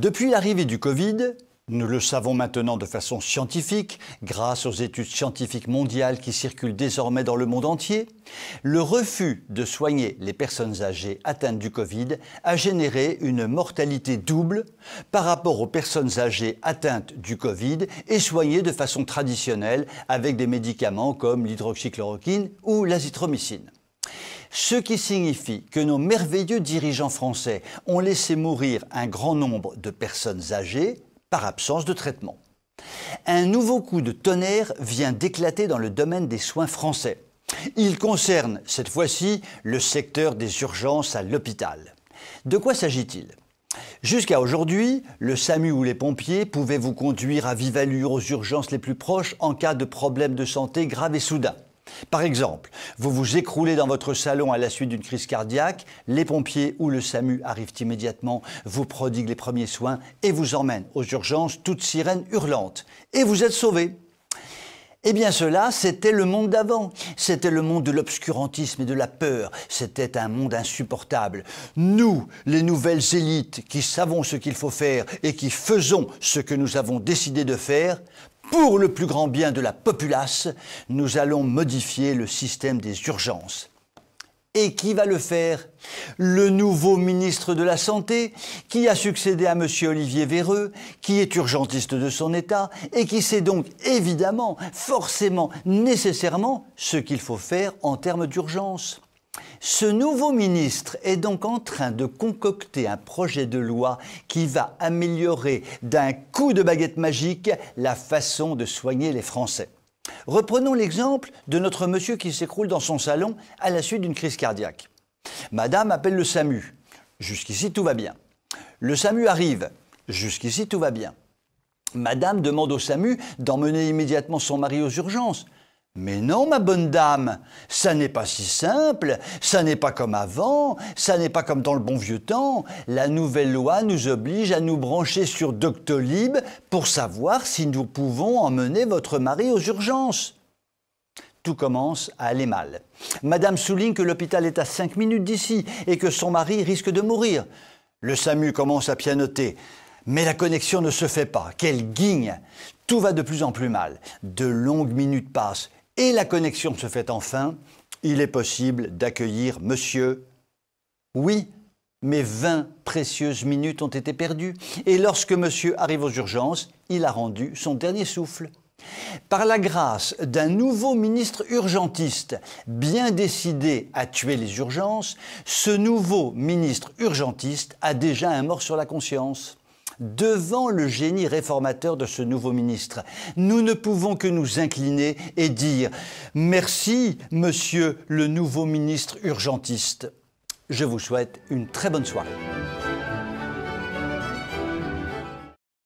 Depuis l'arrivée du Covid, nous le savons maintenant de façon scientifique, grâce aux études scientifiques mondiales qui circulent désormais dans le monde entier, le refus de soigner les personnes âgées atteintes du Covid a généré une mortalité double par rapport aux personnes âgées atteintes du Covid et soignées de façon traditionnelle avec des médicaments comme l'hydroxychloroquine ou l'azithromycine. Ce qui signifie que nos merveilleux dirigeants français ont laissé mourir un grand nombre de personnes âgées par absence de traitement. Un nouveau coup de tonnerre vient d'éclater dans le domaine des soins français. Il concerne cette fois-ci le secteur des urgences à l'hôpital. De quoi s'agit-il ? Jusqu'à aujourd'hui, le SAMU ou les pompiers pouvaient vous conduire à vive allure aux urgences les plus proches en cas de problème de santé grave et soudain. Par exemple, vous vous écroulez dans votre salon à la suite d'une crise cardiaque, les pompiers ou le SAMU arrivent immédiatement, vous prodiguent les premiers soins et vous emmènent aux urgences toutes sirènes hurlantes. Et vous êtes sauvé. Eh bien cela, c'était le monde d'avant. C'était le monde de l'obscurantisme et de la peur. C'était un monde insupportable. Nous, les nouvelles élites qui savons ce qu'il faut faire et qui faisons ce que nous avons décidé de faire, pour le plus grand bien de la populace, nous allons modifier le système des urgences. Et qui va le faire? Le nouveau ministre de la Santé, qui a succédé à M. Olivier Véreux, qui est urgentiste de son État et qui sait donc évidemment, forcément, nécessairement ce qu'il faut faire en termes d'urgence. Ce nouveau ministre est donc en train de concocter un projet de loi qui va améliorer d'un coup de baguette magique la façon de soigner les Français. Reprenons l'exemple de notre monsieur qui s'écroule dans son salon à la suite d'une crise cardiaque. Madame appelle le SAMU. Jusqu'ici, tout va bien. Le SAMU arrive. Jusqu'ici, tout va bien. Madame demande au SAMU d'emmener immédiatement son mari aux urgences. Mais non, ma bonne dame, ça n'est pas si simple, ça n'est pas comme avant, ça n'est pas comme dans le bon vieux temps. La nouvelle loi nous oblige à nous brancher sur Doctolib pour savoir si nous pouvons emmener votre mari aux urgences. Tout commence à aller mal. Madame souligne que l'hôpital est à 5 minutes d'ici et que son mari risque de mourir. Le SAMU commence à pianoter. Mais la connexion ne se fait pas. Quelle guigne! Tout va de plus en plus mal. De longues minutes passent. Et la connexion se fait enfin. Il est possible d'accueillir monsieur. Oui, mais 20 précieuses minutes ont été perdues. Et lorsque monsieur arrive aux urgences, il a rendu son dernier souffle. Par la grâce d'un nouveau ministre urgentiste bien décidé à tuer les urgences, ce nouveau ministre urgentiste a déjà un mort sur la conscience. Devant le génie réformateur de ce nouveau ministre, nous ne pouvons que nous incliner et dire « Merci, monsieur le nouveau ministre urgentiste ». Je vous souhaite une très bonne soirée.